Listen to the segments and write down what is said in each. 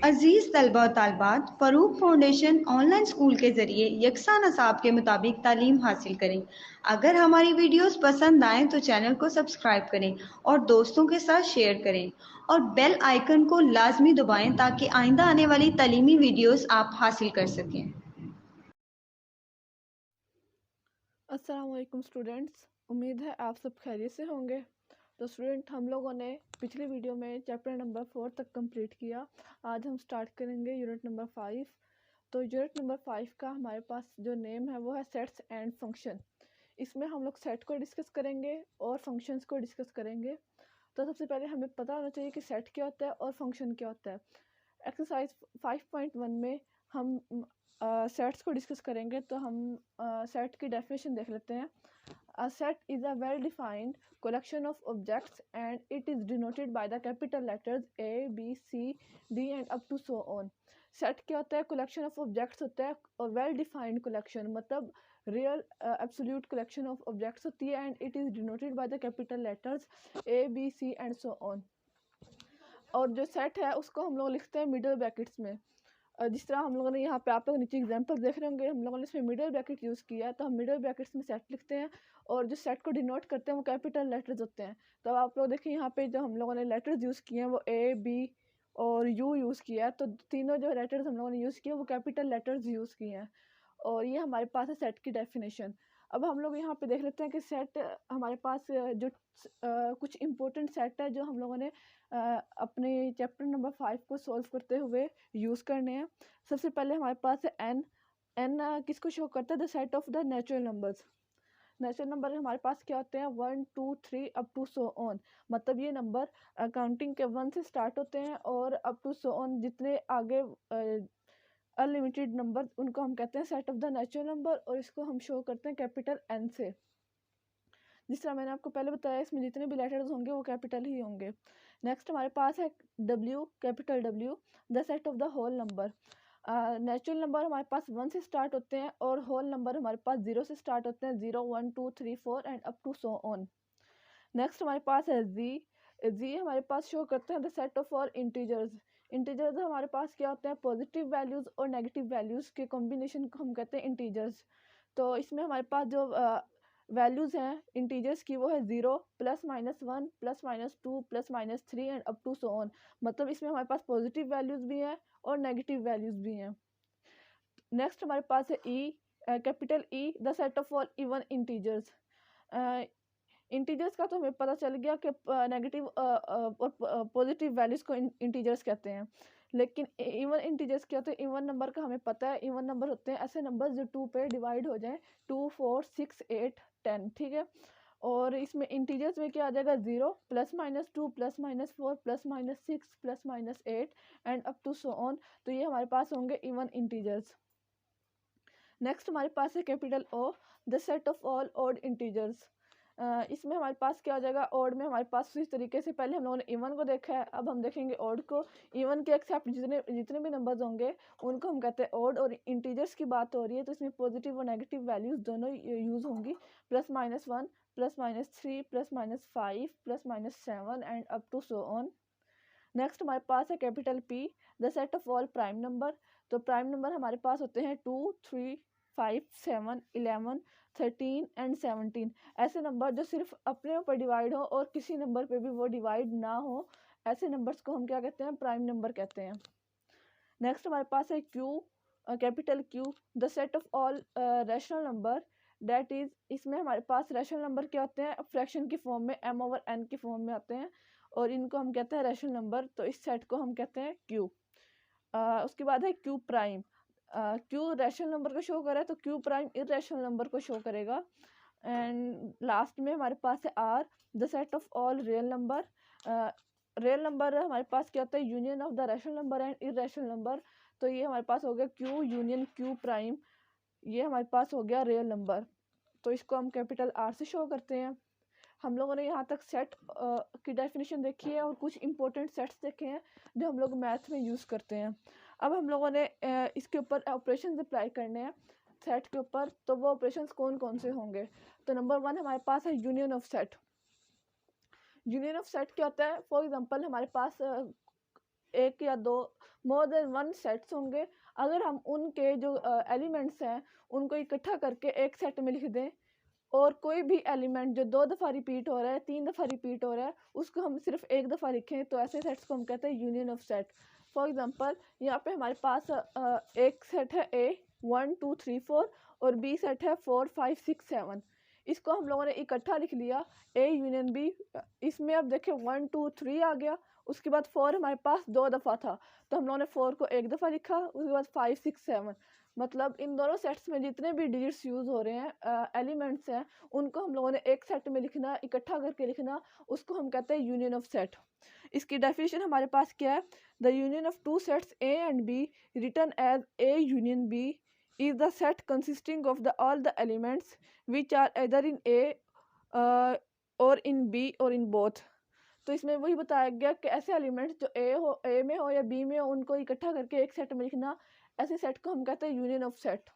अजीज़ तलबा और तालिबात, Farooq foundation online school के ज़रिए यकसा नसाब के मुताबिक तालीम हासिल करें। अगर हमारी वीडियोस पसंद आएँ तो चैनल को सब्सक्राइब करें और दोस्तों के साथ शेयर करें और बेल आइकन को लाजमी दबाएं ताकि आइंदा आने वाली तालीमी वीडियोस आप हासिल कर सकें। अस्सलाम वालेकुम स्टूडेंट्स, उम्मीद है आप सब खैरियत से होंगे। तो स्टूडेंट, हम लोगों ने पिछली वीडियो में चैप्टर नंबर 4 तक कंप्लीट किया। आज हम स्टार्ट करेंगे यूनिट नंबर 5। तो यूनिट नंबर 5 का हमारे पास जो नेम है वो है सेट्स एंड फंक्शन। इसमें हम लोग सेट को डिस्कस करेंगे और फंक्शंस को डिस्कस करेंगे। तो सबसे पहले हमें पता होना चाहिए कि सेट क्या होता है और फंक्शन क्या होता है। एक्सरसाइज 5.1 में हम सेट्स को डिस्कस करेंगे। तो हम सेट की डेफिनेशन देख लेते हैं। A set is a well-defined collection of objects and it is denoted by the capital letters A, B, C, D and up to so on. Set क्या होता है? कलेक्शन ऑफ ऑब्जेक्ट्स होता है और वेल डिफाइंड कलेक्शन मतलब real absolute collection of objects होती है and it is denoted by the capital letters A, B, C and so on. और जो सेट है उसको हम लोग लिखते हैं मिडल ब्रैकेट्स में। जिस तरह हम लोगों ने यहाँ पे आप लोग नीचे एग्जांपल देख रहे होंगे, हम लोगों ने इसमें मिडल ब्रैकेट यूज़ किया है। तो हम मिडल ब्रैकेट्स में सेट लिखते हैं और जो सेट को डिनोट करते हैं वो कैपिटल लेटर्स होते हैं। तो आप लोग देखिए यहाँ पे जो हम लोगों ने लेटर्स यूज़ किए हैं वो ए, बी और यू यूज़ किया है। तो तीनों जो लेटर्स हम लोगों ने यूज़ किए वो कैपिटल लेटर्स यूज़ किए हैं और ये हमारे पास है सेट की डेफिनेशन। अब हम लोग यहाँ पे देख लेते हैं कि सेट हमारे पास जो कुछ इम्पोर्टेंट सेट है जो हम लोगों ने अपने चैप्टर नंबर 5 को सॉल्व करते हुए यूज़ करने हैं। सबसे पहले हमारे पास है एन। एन किसको शो करता है? The set of the natural numbers. Natural number हमारे पास क्या होते हैं? 1, 2, 3 अप टू सो ऑन। मतलब ये नंबर काउंटिंग के 1 से स्टार्ट होते हैं और अप टू सो ऑन जितने आगे अनलिमिटेड नंबर उनको हम कहते हैं set of the natural number और इसको हम शो करते हैं कैपिटल एन से। जिस तरह मैंने आपको पहले बताया इसमें जितने भी लेटर्स होंगे वो कैपिटल ही होंगे। नेक्स्ट हमारे पास है W, capital W, the set of the whole number. Natural number हमारे पास 1 से स्टार्ट होते हैं और होल नंबर हमारे पास 0 से स्टार्ट होते हैं, 0, 1, 2, 3, 4 and up to so on. Next हमारे पास है जी। जी हमारे पास शो करते हैं the set of all integers. Integers हमारे पास क्या होते हैं? पॉजिटिव वैल्यूज और नेगेटिव वैल्यूज के कॉम्बिनेशन को हम कहते हैं इंटीजर्स। तो इसमें हमारे पास जो वैल्यूज हैं इंटीजर्स की वो है 0, +-1, +-2, +-3 and up to so on. मतलब इसमें हमारे पास पॉजिटिव वैल्यूज भी हैं और नेगेटिव वैल्यूज भी हैं। नेक्स्ट हमारे पास है E, capital E, the set of all even integers. Integers का तो हमें पता चल गया कि नेगेटिव और पॉजिटिव वैल्यूज को इंटीजर्स कहते हैं। लेकिन इवन इंटीजर्स क्या होते हैं? इवन नंबर का हमें पता है इवन नंबर होते हैं ऐसे नंबर जो 2 पे डिवाइड हो जाएं, 2, 4, 6, 8, 10, ठीक है। और इसमें इंटीजर्स में क्या आ जाएगा? 0, +-2, +-4, +-6, +-8 and up to so on. तो ये हमारे पास होंगे इवन इंटीजर्स। नेक्स्ट हमारे पास है capital O, the set of all odd integers. इसमें हमारे पास क्या हो जाएगा? ऑड में हमारे पास इस तरीके से पहले हम लोगों ने इवन को देखा है, अब हम देखेंगे ऑड को। इवन के एक्सेप्ट जितने जितने भी नंबर्स होंगे उनको हम कहते हैं ऑड। और इंटीजर्स की बात हो रही है तो इसमें पॉजिटिव और नेगेटिव वैल्यूज दोनों यूज होंगी, +-1, +-3, +-5, +-7 and up to so on. Next हमारे पास है capital P, the set of all prime number. तो प्राइम नंबर हमारे पास होते हैं 2, 3, 5, 7, 11, 13 एंड 17। ऐसे नंबर जो सिर्फ अपने ऊपर डिवाइड हो और किसी नंबर पे भी वो डिवाइड ना हो, ऐसे नंबर्स को हम क्या कहते हैं? प्राइम नंबर कहते हैं। नेक्स्ट हमारे पास है Q, capital Q, the set of all rational number. That is, इसमें हमारे पास रैशनल नंबर क्या होते हैं? फ्रैक्शन की फॉर्म में m/n की फॉर्म में आते हैं और इनको हम कहते हैं रैशनल नंबर। तो इस सेट को हम कहते हैं क्यू। उसके बाद है Q prime. Q rational number को शो करे तो क्यू प्राइम इररेशनल नंबर को शो करेगा। एंड लास्ट में हमारे पास है R, the set of all real number. Real number हमारे पास क्या होता है? Union of the rational number and irrational number. तो ये हमारे पास हो गया क्यू यूनियन क्यू प्राइम, ये हमारे पास हो गया रियल नंबर। तो इसको हम कैपिटल आर से शो करते हैं। हम लोगों ने यहाँ तक सेट की डेफिनेशन देखी है और कुछ इंपॉर्टेंट सेट्स देखे हैं जो हम लोग मैथ में यूज़ करते हैं। अब हम लोगों ने इसके ऊपर ऑपरेशन अप्लाई करने हैं सेट के ऊपर। तो वो ऑपरेशंस कौन कौन से होंगे? तो नंबर 1 हमारे पास है union of set. Union of set क्या होता है? फॉर एग्जांपल हमारे पास एक या दो मोर देन वन सेट्स होंगे। अगर हम उनके जो एलिमेंट्स हैं उनको इकट्ठा करके एक सेट में लिख दें, और कोई भी एलिमेंट जो 2 दफ़ा रिपीट हो रहा है, 3 दफ़ा रिपीट हो रहा है, उसको हम सिर्फ एक दफ़ा लिखें, तो ऐसे सेट्स को हम कहते हैं union of set. For example यहाँ पे हमारे पास एक सेट है ए 1 2 3 4 और बी सेट है 4 5 6 7। इसको हम लोगों ने इकट्ठा लिख लिया ए यूनियन बी। इसमें अब देखें 1 2 3 आ गया, उसके बाद 4 हमारे पास 2 दफ़ा था, तो हम लोगों ने 4 को एक दफ़ा लिखा, उसके बाद 5 6 7। मतलब इन दोनों सेट्स में जितने भी डिजिट्स यूज़ हो रहे हैं, एलिमेंट्स हैं, उनको हम लोगों ने एक सेट में लिखना, इकट्ठा करके लिखना, उसको हम कहते हैं यूनियन ऑफ सेट। इसकी डेफिनेशन हमारे पास क्या है? The union of two sets A and B written as A union B is the set consisting of all the elements which are either in A or in B or in both। तो इसमें वही बताया गया कि ऐसे elements जो ए में हो या बी में हो, उनको इकट्ठा करके एक सेट में लिखना, ऐसे सेट को हम कहते हैं union of set.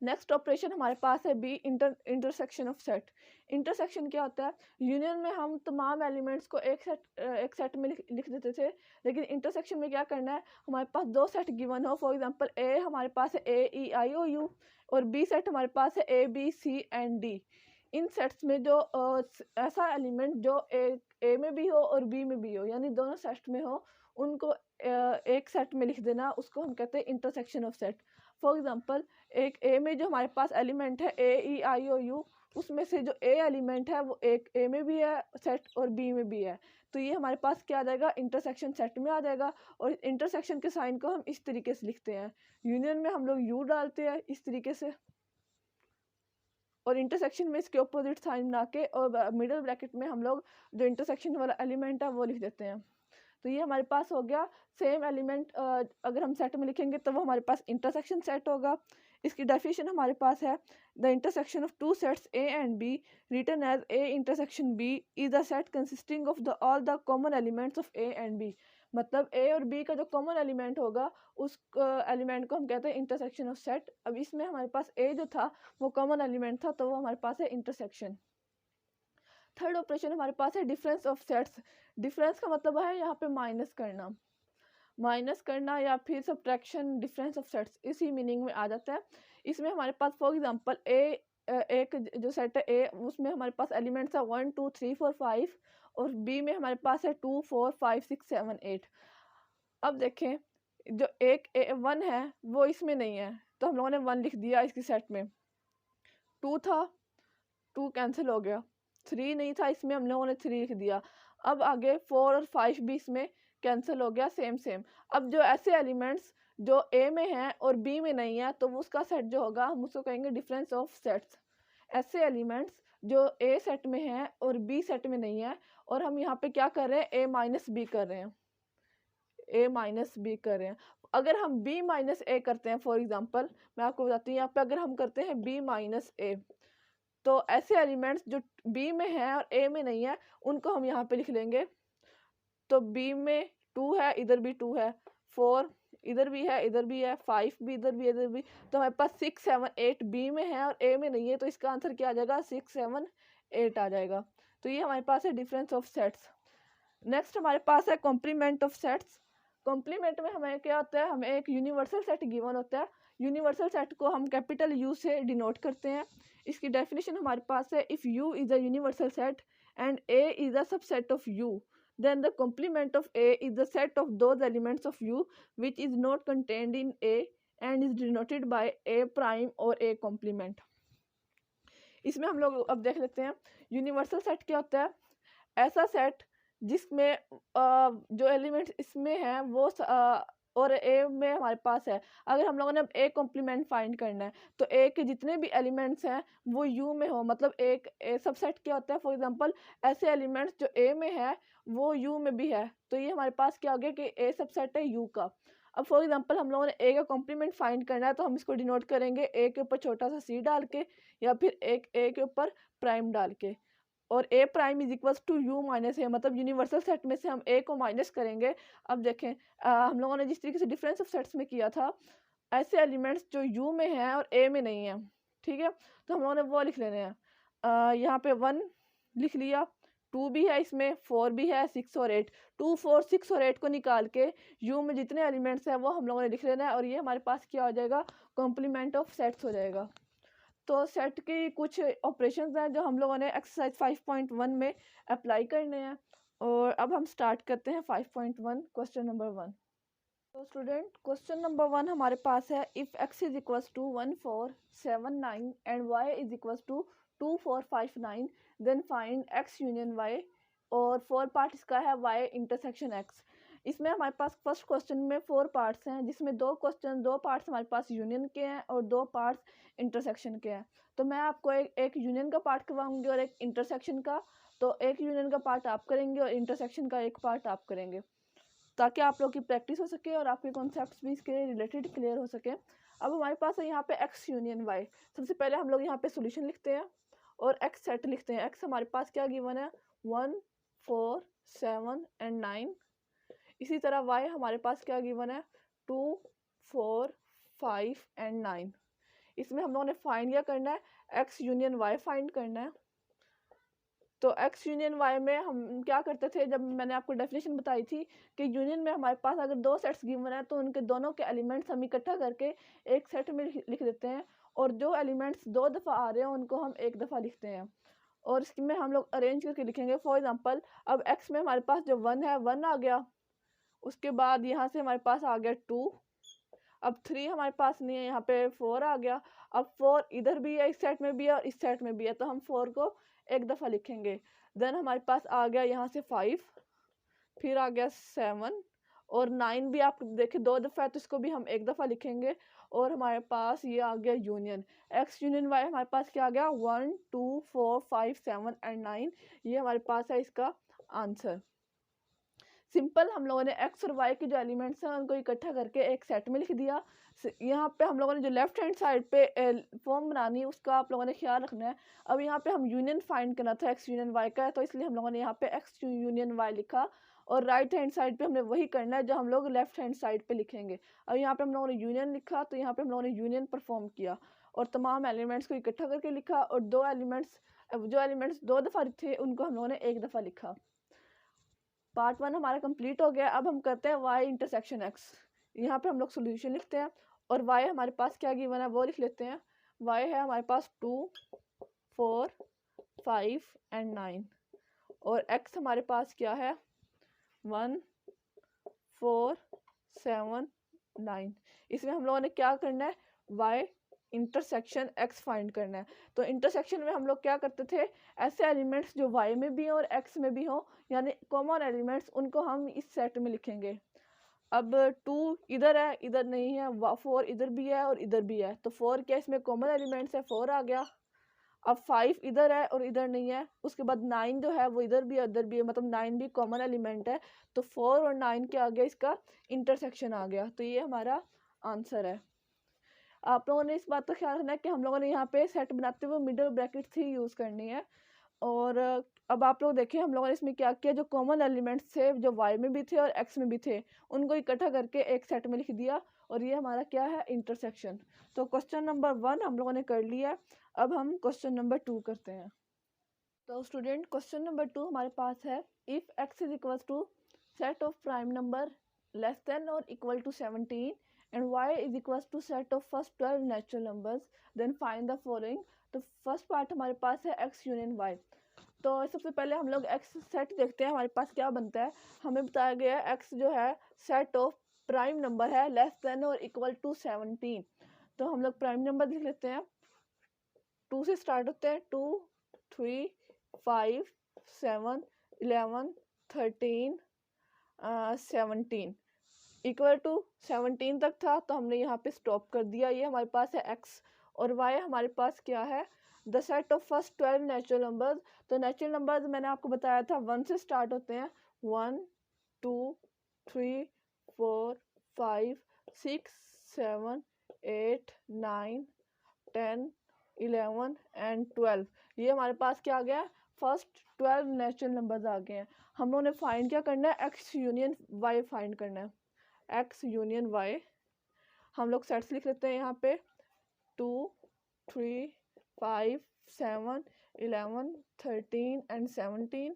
Next operation हमारे पास है B intersection of set. Intersection क्या होता है? यूनियन में हम तमाम एलिमेंट्स को एक सेट में लिख देते थे, लेकिन इंटरसेक्शन में क्या करना है? हमारे पास दो सेट गिवन हो, फॉर एग्जांपल ए हमारे पास है A E I O U, और बी सेट हमारे पास है A B C and D. इन सेट्स में जो ऐसा एलिमेंट जो ए में भी हो और बी में भी हो, यानी दोनों सेट में हो, उनको एक सेट में लिख देना, उसको हम कहते हैं intersection of set. For example एक ए में जो हमारे पास एलिमेंट है A E I O you, उसमें से जो ए एलिमेंट है वो एक ए में भी है सेट और बी में भी है, तो ये हमारे पास क्या आ जाएगा? इंटरसेक्शन सेट में आ जाएगा। और इंटरसेक्शन के साइन को हम इस तरीके से लिखते हैं, यूनियन में हम लोग यू डालते हैं इस तरीके से, और इंटरसेक्शन में इसके ऑपोजिट साइन बना के और मिडिल ब्रैकेट में हम लोग जो इंटरसेक्शन वाला एलिमेंट है वो लिख देते हैं। तो ये हमारे पास हो गया सेम एलिमेंट अगर हम सेट में लिखेंगे तो वो हमारे पास इंटरसेक्शन सेट होगा। इसकी डेफिनेशन हमारे पास है the intersection of two sets A and B written as A intersection B is a set consisting of the all the common elements of A and B. मतलब ए और B का जो common element होगा उस element को हम कहते हैं इंटरसेक्शन ऑफ सेट। अब इसमें हमारे पास ए जो था वो कॉमन एलिमेंट था, तो वो हमारे पास है इंटरसेक्शन। थर्ड ऑपरेशन हमारे पास है डिफरेंस ऑफ सेट्स। डिफरेंस का मतलब है यहाँ पे माइनस करना या फिर सब्ट्रैक्शन, डिफरेंस ऑफ सेट्स इसी मीनिंग में आ जाता है। इसमें हमारे पास फॉर एग्जांपल एक जो सेट है ए, उसमें हमारे पास एलिमेंट्स है 1 2 3 4 5, और बी में हमारे पास है 2 4 5 6 7 8। अब देखें जो एक 1 है वो इसमें नहीं है, तो हम लोगों ने 1 लिख दिया इसकी सेट में। 2 था, 2 कैंसिल हो गया। 3 नहीं था, इसमें हम लोगों ने 3 लिख दिया। अब आगे 4 और 5 भी इसमें कैंसिल हो गया, सेम। अब जो ऐसे एलिमेंट्स जो ए में हैं और बी में नहीं है, तो उसका सेट जो होगा हम उसको कहेंगे डिफरेंस ऑफ सेट्स। ऐसे एलिमेंट्स जो ए सेट में हैं और बी सेट में नहीं है, और हम यहाँ पे क्या कर रहे हैं? ए माइनस बी कर रहे हैं। अगर हम b माइनस ए करते हैं, फॉर एग्जांपल मैं आपको बताती हूँ, यहाँ पे अगर हम करते हैं b माइनस ए, तो ऐसे एलिमेंट्स जो b में है और a में नहीं है उनको हम यहाँ पे लिख लेंगे। तो b में 2 है, इधर भी 2 है, 4 इधर भी है, 5 भी इधर भी, तो हमारे पास 6 7 8 b में है और a में नहीं है, तो इसका आंसर क्या आ जाएगा? 6 7 8 आ जाएगा। तो ये हमारे पास है डिफरेंस ऑफ सेट्स। नेक्स्ट हमारे पास है कॉम्प्लीमेंट ऑफ सेट्स। कॉम्प्लीमेंट में हमें क्या होता है? हमें एक यूनिवर्सल सेट गिवन होता है, यूनिवर्सल सेट को हम कैपिटल यू से डिनोट करते हैं। इसकी डेफिनेशन हमारे पास है if you is a universal set and A is a subset of you, then the complement of A is the set of those elements of U which is not contained in A and is denoted by A prime or A complement। इसमें हम लोग अब देख लेते हैं universal set क्या होता है। ऐसा सेट जिसमें जो एलिमेंट्स इसमें हैं वो और ए में हमारे पास है। अगर हम लोगों ने अब ए कॉम्प्लीमेंट फाइंड करना है तो ए के जितने भी एलिमेंट्स हैं वो यू में हो, मतलब एक ए सबसेट क्या होता है? फॉर एग्जांपल ऐसे एलिमेंट्स जो ए में है वो यू में भी है, तो ये हमारे पास क्या हो गया कि ए सबसेट है यू का। अब फॉर एग्जांपल हम लोगों ने ए का कॉम्प्लीमेंट फाइंड करना है, तो हम इसको डिनोट करेंगे ए के ऊपर छोटा सा सी डाल के या फिर एक ए के ऊपर प्राइम डाल के, और A prime is equals to U minus A, मतलब यूनिवर्सल सेट में से हम ए को माइनस करेंगे। अब देखें हम लोगों ने जिस तरीके से डिफरेंस ऑफ सेट्स में किया था, ऐसे एलिमेंट्स जो यू में हैं और ए में नहीं है, ठीक है, तो हम लोगों ने वो लिख लेने हैं। यहाँ पे 1 लिख लिया, 2 भी है इसमें, 4 भी है, 6 और 8। 2, 4, 6 और 8 को निकाल के यू में जितने एलिमेंट्स हैं वो हम लोगों ने लिख लेना है, और ये हमारे पास क्या हो जाएगा, कॉम्प्लीमेंट ऑफ सेट्स हो जाएगा। तो सेट की कुछ ऑपरेशंस हैं जो हम लोगों ने एक्सरसाइज 5.1 में अप्लाई करने हैं। और अब हम स्टार्ट करते हैं 5.1 क्वेश्चन नंबर 1। तो स्टूडेंट क्वेश्चन नंबर 1 हमारे पास है, if x is equals to 1 4 7 9 and y is equals to 2 4 5 9 then find x union y। और 4 पार्ट इसका है y इंटरसेक्शन x। इसमें हमारे पास फर्स्ट क्वेश्चन में 4 पार्ट्स हैं, जिसमें 2 पार्ट्स हमारे पास यूनियन के हैं और 2 पार्ट्स इंटरसेक्शन के हैं। तो मैं आपको एक यूनियन का पार्ट करवाऊंगी और एक इंटरसेक्शन का। तो एक यूनियन का पार्ट आप करेंगे और इंटरसेक्शन का एक पार्ट आप करेंगे, ताकि आप लोग की प्रैक्टिस हो सके और आपके कॉन्सेप्ट्स भी इसके रिलेटेड क्लियर हो सके। अब हमारे पास है यहाँ पे x यूनियन y। सबसे पहले हम लोग यहाँ पे सॉल्यूशन लिखते हैं और x सेट लिखते हैं। x हमारे पास क्या गिवन है, 1 4 7 एंड 9। इसी तरह y हमारे पास क्या गिवन है, 2 4 5 एंड 9। इसमें हम लोगों ने फाइंड क्या करना है, x यूनियन y फाइंड करना है। तो x यूनियन y में हम क्या करते थे, जब मैंने आपको डेफिनेशन बताई थी कि यूनियन में हमारे पास अगर 2 सेट्स गिवन है तो उनके दोनों के एलिमेंट्स हम इकट्ठा करके एक सेट में लिख देते हैं, और जो एलिमेंट्स 2 दफ़ा आ रहे हैं उनको हम एक दफ़ा लिखते हैं, और इसमें हम लोग अरेंज करके लिखेंगे। फॉर एग्जांपल अब x में हमारे पास जो 1 है 1 आ गया, उसके बाद यहाँ से हमारे पास आ गया 2, अब 3 हमारे पास नहीं है, यहाँ पे 4 आ गया। अब 4 इधर भी है, इस सेट में भी है और इस सेट में भी है, तो हम 4 को एक दफ़ा लिखेंगे। देन हमारे पास आ गया यहाँ से 5, फिर आ गया 7 और 9 भी आप देखें 2 दफ़ा है तो इसको भी हम एक दफ़ा लिखेंगे। और हमारे पास ये आ गया यूनियन, x यूनियन y हमारे पास क्या आ गया, 1 2 4 5 7 एंड 9। ये हमारे पास है इसका आंसर। सिंपल हम लोगों ने x और y के जो एलिमेंट्स हैं उनको इकट्ठा करके एक सेट में लिख दिया। यहाँ पे हम लोगों ने जो लेफ्ट हैंड साइड पे फॉर्म बनानी है उसका आप लोगों ने ख्याल रखना है। अब यहाँ पे हम यूनियन फाइंड करना था x यूनियन y का, तो इसलिए हम लोगों ने यहाँ पे x यूनियन y लिखा, और राइट हैंड साइड पे हमने वही करना है जो हम लोग लेफ्ट हैंड साइड पे लिखेंगे। अब यहाँ पे हम लोगों ने यूनियन लिखा, तो यहाँ पे हम लोगों ने यूनियन परफॉर्म किया और तमाम एलिमेंट्स को इकट्ठा करके लिखा, और जो एलिमेंट्स 2 दफ़ा थे उनको हम लोगों ने एक दफ़ा लिखा। पार्ट 1 हमारा कंप्लीट हो गया। अब हम करते हैं y इंटरसेक्शन x। यहाँ पे हम लोग सोल्यूशन लिखते हैं और y हमारे पास क्या गिवन है वो लिख लेते हैं। y है हमारे पास 2 4 5 एंड 9, और x हमारे पास क्या है, 1 4 7 9। इसमें हम लोगों ने क्या करना है, y इंटरसेक्शन x फाइंड करना है। तो इंटरसेक्शन में हम लोग क्या करते थे, ऐसे एलिमेंट्स जो y में भी हो और x में भी हो, यानी कॉमन एलिमेंट्स, उनको हम इस सेट में लिखेंगे। अब 2 इधर है, इधर नहीं है, 4 इधर भी है और इधर भी है, तो 4 क्या इसमें कॉमन एलिमेंट्स है, 4 आ गया। अब 5 इधर है और इधर नहीं है, उसके बाद 9 जो है वो इधर भी है उधर भी है, मतलब 9 भी कॉमन एलिमेंट है, तो 4 और 9 के आगे इसका इंटरसेक्शन आ गया, तो ये हमारा आंसर है। आप लोगों ने इस बात का ख्याल रखना है कि हम लोगों ने यहाँ पे सेट बनाते हुए मिडल ब्रैकेट ही यूज़ करनी है। और अब आप लोग देखें हम लोगों ने इसमें क्या किया, जो कॉमन एलिमेंट्स थे जो y में भी थे और x में भी थे उनको इकट्ठा करके एक सेट में लिख दिया, और ये हमारा क्या है, इंटरसेक्शन। तो क्वेश्चन नंबर 1 हम लोगों ने कर लिया। अब हम क्वेश्चन नंबर 2 करते हैं। तो स्टूडेंट क्वेश्चन नंबर 2 हमारे पास है, if x is equal to set of prime number less than or equal to 17 and y is equals to set of first 12 natural numbers, then find the following। तो first part हमारे पास है x union y। तो सबसे पहले हम लोग x set देखते हैं हमारे पास क्या बनता है। हमें बताया गया है x जो है सेट ऑफ प्राइम नंबर है less than or equal to 17। तो हम लोग प्राइम नंबर लिख लेते हैं, 2 से स्टार्ट होते हैं, 2 3 5 7 11 13 17 इक्वल टू 17 तक था, तो हमने यहाँ पे स्टॉप कर दिया। ये हमारे पास है x, और y हमारे पास क्या है, the set of first 12 natural numbers. तो नेचुरल नंबर्स मैंने आपको बताया था 1 से स्टार्ट होते हैं, 1 2 3 4 5 6 7 8 9 10 11 एंड 12। ये हमारे पास क्या आ गया, फर्स्ट 12 नेचुरल नंबर्स आ गए हैं। हम लोगों ने फाइंड क्या करना है, x यूनियन y फाइंड करना है, x यूनियन y। हम लोग सेट्स लिख लेते हैं यहाँ पे, 2 3 5 7 11 13 एंड 17।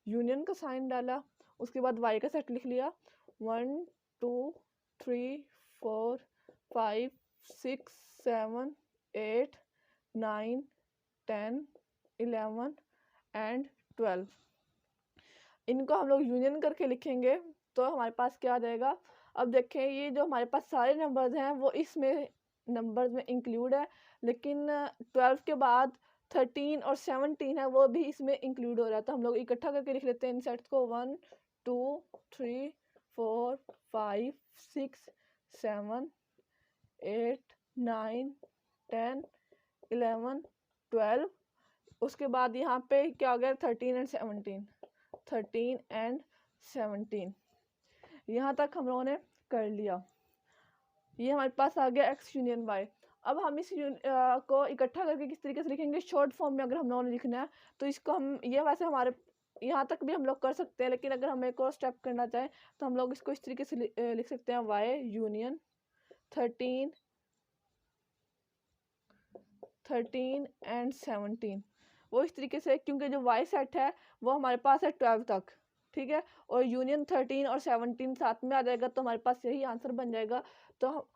यूनियन का साइन डाला, उसके बाद वाई का सेट लिख लिया 1 2 3 4 5 6 7 8 9 10 11 एंड 12। इनको हम लोग यूनियन करके लिखेंगे तो हमारे पास क्या आ जाएगा। अब देखें ये जो हमारे पास सारे नंबर्स हैं वो इसमें नंबर्स में इंक्लूड है, लेकिन 12 के बाद 13 और 17 है वो भी इसमें इंक्लूड हो रहा है। तो हम लोग इकट्ठा करके लिख लेते हैं इन सेट्स को 1 2 3 4 5 6 7 8 9 10 11 12। उसके बाद यहाँ पे क्या हो गया 13 एंड 17 यहाँ तक हम लोगों ने कर लिया। ये हमारे पास आ गया x यूनियन y। अब हम इस को इकट्ठा करके किस तरीके से लिखेंगे, शॉर्ट फॉर्म में अगर हम लोगों ने लिखना है तो इसको हम ये वैसे हमारे यहाँ तक भी हम लोग कर सकते हैं, लेकिन अगर हम एक और स्टेप करना चाहें तो हम लोग इसको इस तरीके से लिख सकते हैं y यूनियन 13 एंड 17। वो इस तरीके से क्योंकि जो y सेट है वो हमारे पास है 12 तक, ठीक है, और यूनियन 13 और 17 साथ में आ जाएगा तो हमारे पास यही आंसर बन जाएगा। तो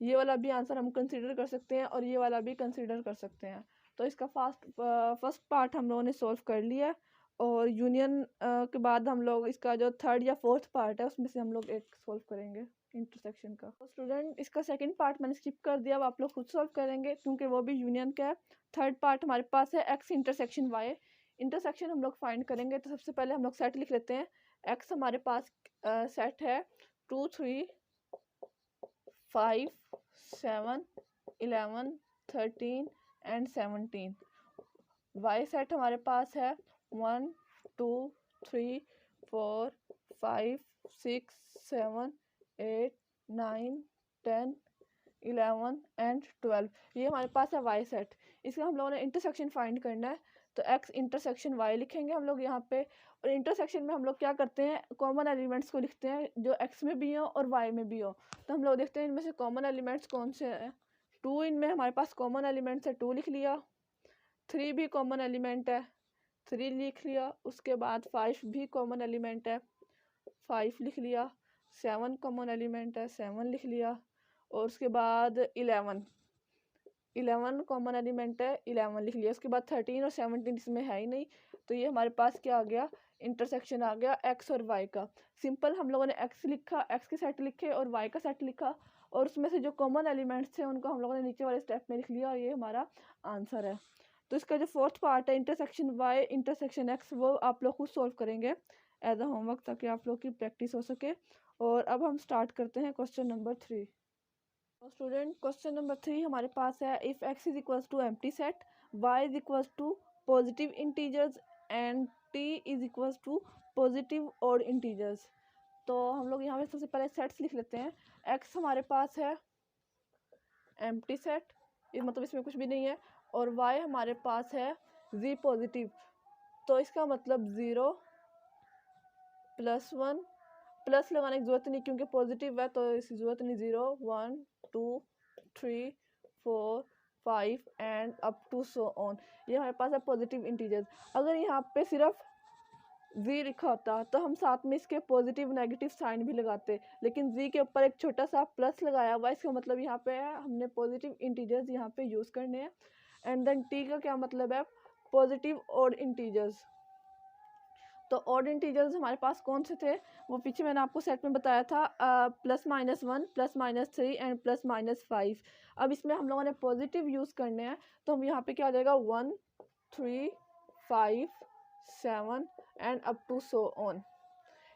ये वाला भी आंसर हम कंसीडर कर सकते हैं और ये वाला भी कंसीडर कर सकते हैं। तो इसका फर्स्ट पार्ट हम लोगों ने सॉल्व कर लिया और यूनियन के बाद हम लोग इसका जो थर्ड या फोर्थ पार्ट है उसमें से हम लोग एक सॉल्व करेंगे इंटरसेक्शन का। तो स्टूडेंट इसका सेकंड पार्ट मैंने स्किप कर दिया, अब आप लोग खुद सॉल्व करेंगे क्योंकि वो भी यूनियन का है। थर्ड पार्ट हमारे पास है एक्स इंटरसेक्शन वाई। इंटरसेक्शन हम लोग फाइंड करेंगे तो सबसे पहले हम लोग सेट लिख लेते हैं। एक्स हमारे पास सेट है 2 3 5 7 11 13 एंड 17। वाई सेट हमारे पास है 1 2 3 4 5 6 7 8 9 10 11 एंड 12। ये हमारे पास है वाई सेट। इसका हम लोगों ने इंटरसेक्शन फाइंड करना है तो एक्स इंटरसेक्शन वाई लिखेंगे हम लोग यहाँ पे। और इंटरसेक्शन में हम लोग क्या करते हैं, कॉमन एलिमेंट्स को लिखते हैं जो एक्स में भी हो और वाई में भी हो। तो हम लोग देखते हैं इनमें से कॉमन एलिमेंट्स कौन से हैं। 2 इनमें हमारे पास कॉमन एलिमेंट्स है, 2 लिख लिया। 3 भी कॉमन एलिमेंट है, 3 लिख लिया। उसके बाद 5 भी कॉमन एलिमेंट है, 5 लिख लिया। 7 कॉमन एलिमेंट है, 7 लिख लिया। और उसके बाद 11 कॉमन एलिमेंट है, 11 लिख लिया। उसके बाद 13 और 17 इसमें है ही नहीं, तो ये हमारे पास क्या आ गया, इंटरसेक्शन आ गया एक्स और वाई का। सिंपल हम लोगों ने एक्स लिखा, एक्स के सेट लिखे और वाई का सेट लिखा और उसमें से जो कॉमन एलिमेंट्स थे उनको हम लोगों ने नीचे वाले स्टेप में लिख लिया और ये हमारा आंसर है। तो इसका जो फोर्थ पार्ट है इंटरसेक्शन वाई इंटरसेक्शन एक्स वो आप लोग खुद सॉल्व करेंगे एज अ होमवर्क ताकि आप लोग की प्रैक्टिस हो सके। और अब हम स्टार्ट करते हैं question number 3। Student question number 3 हमारे पास है if x is equals to empty set, y is equals to positive integers and t is equals to positive odd integers. तो हम लोग यहाँ पे सबसे पहले सेट्स लिख लेते हैं। x हमारे पास है एम्प्टी सेट, ये मतलब इसमें कुछ भी नहीं है, और y हमारे पास है z पॉजिटिव, तो इसका मतलब 0 +1, प्लस लगाने की जरूरत नहीं क्योंकि पॉजिटिव है तो इसकी जरूरत नहीं। 0 1 2 3 4 5 and up to so on, ये हमारे पास है पॉजिटिव इंटीजर्स। अगर यहाँ पे सिर्फ z लिखा होता तो हम साथ में इसके पॉजिटिव नेगेटिव साइन भी लगाते, लेकिन z के ऊपर एक छोटा सा प्लस लगाया हुआ, इसका मतलब यहाँ पे है हमने पॉजिटिव इंटीजर्स यहाँ पे यूज करने हैं। एंड देन t का क्या मतलब है, पॉजिटिव ऑड इंटीजर्स। तो ऑड इंटीजर्स हमारे पास कौन से थे वो पीछे मैंने आपको सेट में बताया था, +-1 +-3 एंड +-5। अब इसमें हम लोगों ने पॉजिटिव यूज़ करने हैं तो हम यहाँ पे क्या आ जाएगा 1 3 5 7 and up to so on,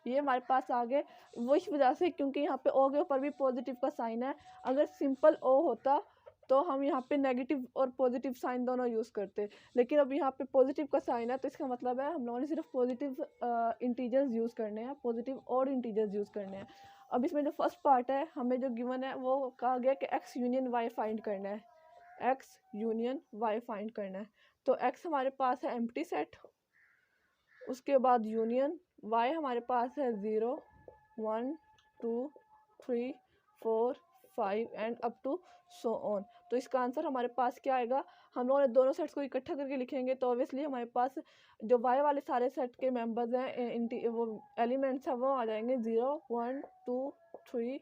ये हमारे पास आ गए। वो इस वजह से क्योंकि यहाँ पे ओ के ऊपर भी पॉजिटिव का साइन है, अगर सिंपल ओ होता तो हम यहाँ पे नेगेटिव और पॉजिटिव साइन दोनों यूज़ करते, लेकिन अब यहाँ पे पॉजिटिव का साइन है तो इसका मतलब है हम लोगों ने सिर्फ पॉजिटिव इंटीजर्स यूज़ करने हैं, पॉजिटिव और इंटीजर्स यूज़ करने हैं। अब इसमें जो फर्स्ट पार्ट है हमें जो गिवन है वो कहा गया कि एक्स यूनियन वाई फाइंड करना है, एक्स यूनियन वाई फाइंड करना है। तो एक्स हमारे पास है एम्प्टी सेट, उसके बाद यूनियन वाई हमारे पास है 0 1 2 3 4 5 and up to so on. तो इसका आंसर हमारे पास क्या आएगा, हम लोगों ने दोनों सेट्स को इकट्ठा करके लिखेंगे तो ऑब्वियसली हमारे पास जो वाई वाले सारे सेट के मेंबर्स हैं, वो एलिमेंट्स हैं, वो आ जाएंगे 0 1 2 3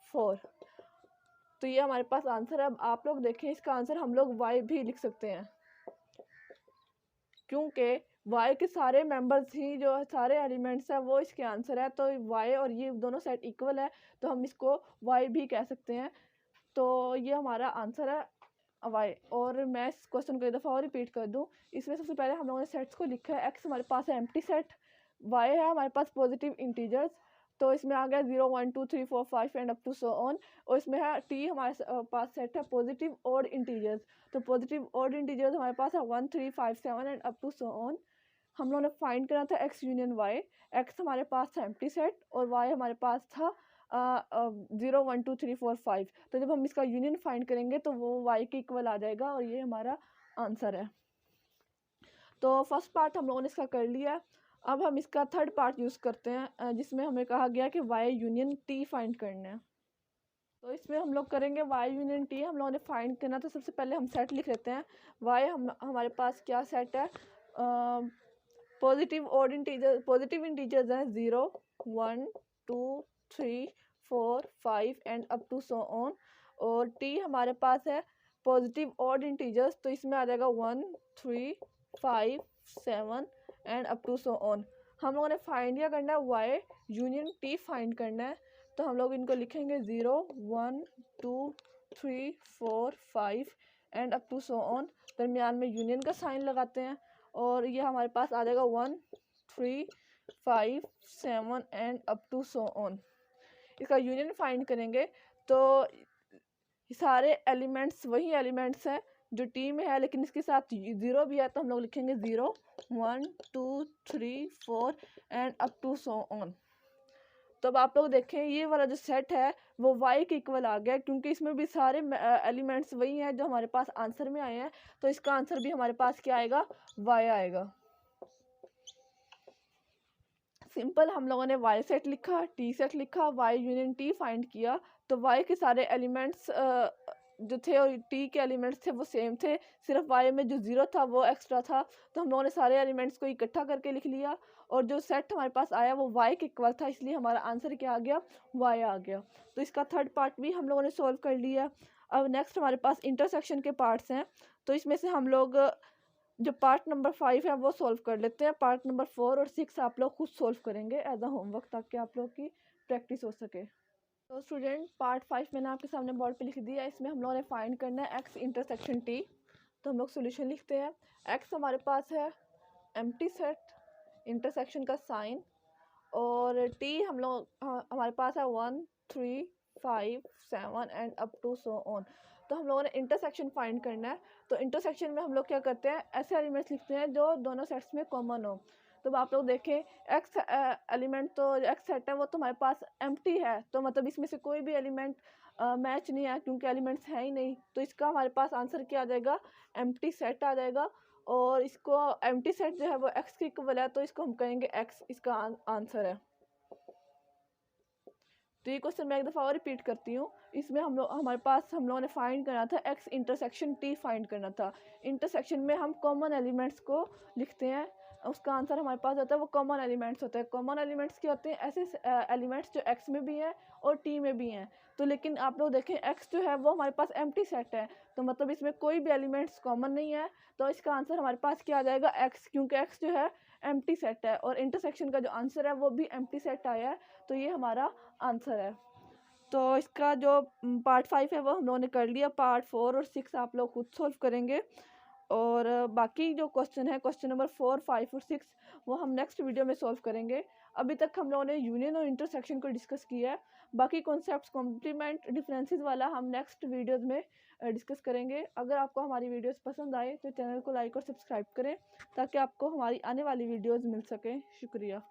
4। तो ये हमारे पास आंसर है। अब आप लोग देखें, इसका आंसर हम लोग वाई भी लिख सकते हैं, क्योंकि वाई के सारे मेंबर्स ही जो सारे एलिमेंट्स हैं वो इसके आंसर है। तो वाई और ये दोनों सेट इक्वल है, तो हम इसको वाई भी कह सकते हैं। तो ये हमारा आंसर है वाई। और मैं इस क्वेश्चन को एक दफ़ा और रिपीट कर दूं, इसमें सबसे पहले हम लोगों ने सेट्स को लिखा है। एक्स हमारे पास है एम्प्टी सेट, वाई है हमारे पास पॉजिटिव इंटीजर्स, तो इसमें आ गया 0 1 2 3 4 5 and up to so on. और इसमें है टी हमारे पास सेट है पॉजिटिव ऑड इंटीजर्स, तो पॉजिटिव ऑड इंटीजर्स हमारे पास है 1 3 5 7 and up to so on. हम लोगों ने फाइंड करना था एक्स यूनियन वाई। एक्स हमारे पास था एम्प्टी सेट और वाई हमारे पास था 0 1 2 3 4 5। तो जब हम इसका यूनियन फाइंड करेंगे तो वो वाई के इक्वल आ जाएगा और ये हमारा आंसर है। तो फर्स्ट पार्ट हम लोगों ने इसका कर लिया। अब हम इसका थर्ड पार्ट यूज़ करते हैं, जिसमें हमें कहा गया कि वाई यूनियन टी फाइंड करना है। तो इसमें हम लोग करेंगे वाई यूनियन टी। हम लोगों ने फाइंड करना, तो सबसे पहले हम सेट लिख लेते हैं। वाई हमारे पास क्या सेट है, positive odd integer, positive integers हैं 0 1 2 3 4 5 and up to so on. और टी हमारे पास है पॉजिटिव ऑड इंटीजर्स, तो इसमें आ जाएगा 1 3 5 7 and up to so on. हम लोगों ने फाइंड क्या करना है, वाई यूनियन टी फाइंड करना है। तो हम लोग इनको लिखेंगे 0 1 2 3 4 5 and up to so on. दरमियान में यूनियन का साइन लगाते हैं और ये हमारे पास आ जाएगा 1 3 5 7 and up to so on. इसका यूनियन फाइंड करेंगे तो सारे एलिमेंट्स वही एलिमेंट्स हैं जो टी में है, लेकिन इसके साथ 0 भी है, तो हम लोग लिखेंगे 0 1 2 3 4 and up to so on. तो अब आप लोग देखें, ये वाला जो सेट है वो वाई के इक्वल आ गया, क्योंकि इसमें भी सारे एलिमेंट्स वही हैं जो हमारे पास आंसर में आए हैं। तो इसका आंसर भी हमारे पास क्या आएगा, वाई आएगा। सिंपल, हम लोगों ने वाई सेट लिखा, टी सेट लिखा, वाई यूनियन टी फाइंड किया। तो वाई के सारे एलिमेंट्स जो थे और टी के एलिमेंट्स थे वो सेम थे, सिर्फ वाई में जो 0 था वो एक्स्ट्रा था। तो हम लोगों ने सारे एलिमेंट्स को इकट्ठा करके लिख लिया और जो सेट हमारे पास आया वो वाई के इक्वल था, इसलिए हमारा आंसर क्या आ गया, वाई आ गया। तो इसका थर्ड पार्ट भी हम लोगों ने सोल्व कर लिया। अब नेक्स्ट हमारे पास इंटरसेक्शन के पार्ट्स हैं, तो इसमें से हम लोग जो पार्ट नंबर 5 है वो सोल्व कर लेते हैं। पार्ट नंबर 4 और 6 आप लोग खुद सोल्व करेंगे एज अ होमवर्क, ताकि आप लोग की प्रैक्टिस हो सके। तो स्टूडेंट, पार्ट 5 मैंने आपके सामने बोर्ड पे लिख दिया। इसमें हम लोगों ने फाइंड करना है एक्स इंटरसेक्शन टी। तो हम लोग सोल्यूशन लिखते हैं। एक्स हमारे पास है एम्प्टी सेट, इंटरसेक्शन का साइन, और टी हम लोग हमारे पास है 1 3 5 7 and up to so on. तो हम लोगों ने इंटरसेक्शन फाइंड करना है। तो इंटरसेक्शन में हम लोग क्या करते हैं, ऐसे एलिमेंट्स लिखते हैं जो दोनों सेट्स में कॉमन हो। तो आप लोग देखें, एक्स एलिमेंट तो एक्स सेट है वो तो हमारे पास एम्प्टी है, तो मतलब इसमें से कोई भी एलिमेंट मैच नहीं है, क्योंकि एलिमेंट्स है ही नहीं। तो इसका हमारे पास आंसर क्या आ जाएगा, एम्प्टी सेट आ जाएगा। और इसको एम्प्टी सेट जो है वो एक्स के इक्वल है, तो इसको हम कहेंगे एक्स इसका आंसर है। तो ये क्वेश्चन मैं एक दफ़ा और रिपीट करती हूँ। इसमें हम लोगों ने फाइंड करना था एक्स इंटरसेक्शन टी फाइंड करना था। इंटरसेक्शन में हम कॉमन एलिमेंट्स को लिखते हैं, उसका आंसर हमारे पास होता है वो कॉमन एलिमेंट्स होते हैं। कॉमन एलिमेंट्स क्या होते हैं, ऐसे एलिमेंट्स जो एक्स में भी हैं और टी में भी हैं। तो लेकिन आप लोग देखें, एक्स जो है वो हमारे पास एम्प्टी सेट है, तो मतलब इसमें कोई भी एलिमेंट्स कॉमन नहीं है। तो इसका आंसर हमारे पास क्या आ जाएगा, एक्स, क्योंकि एक्स जो है एम्प्टी सेट है और इंटरसेक्शन का जो आंसर है वो भी एम्प्टी सेट आया है। तो ये हमारा आंसर है। तो इसका जो पार्ट 5 है वो हम लोगों ने कर लिया। पार्ट 4 और 6 आप लोग खुद सॉल्व करेंगे, और बाकी जो क्वेश्चन है, क्वेश्चन नंबर 4 5 और 6, वो हम नेक्स्ट वीडियो में सॉल्व करेंगे। अभी तक हम लोगों ने यूनियन और इंटरसेक्शन को डिस्कस किया है। बाकी कॉन्सेप्ट्स, कॉम्प्लीमेंट, डिफरेंसेस वाला हम नेक्स्ट वीडियोज़ में डिस्कस करेंगे। अगर आपको हमारी वीडियोस पसंद आए तो चैनल को लाइक और सब्सक्राइब करें, ताकि आपको हमारी आने वाली वीडियोज़ मिल सकें। शुक्रिया।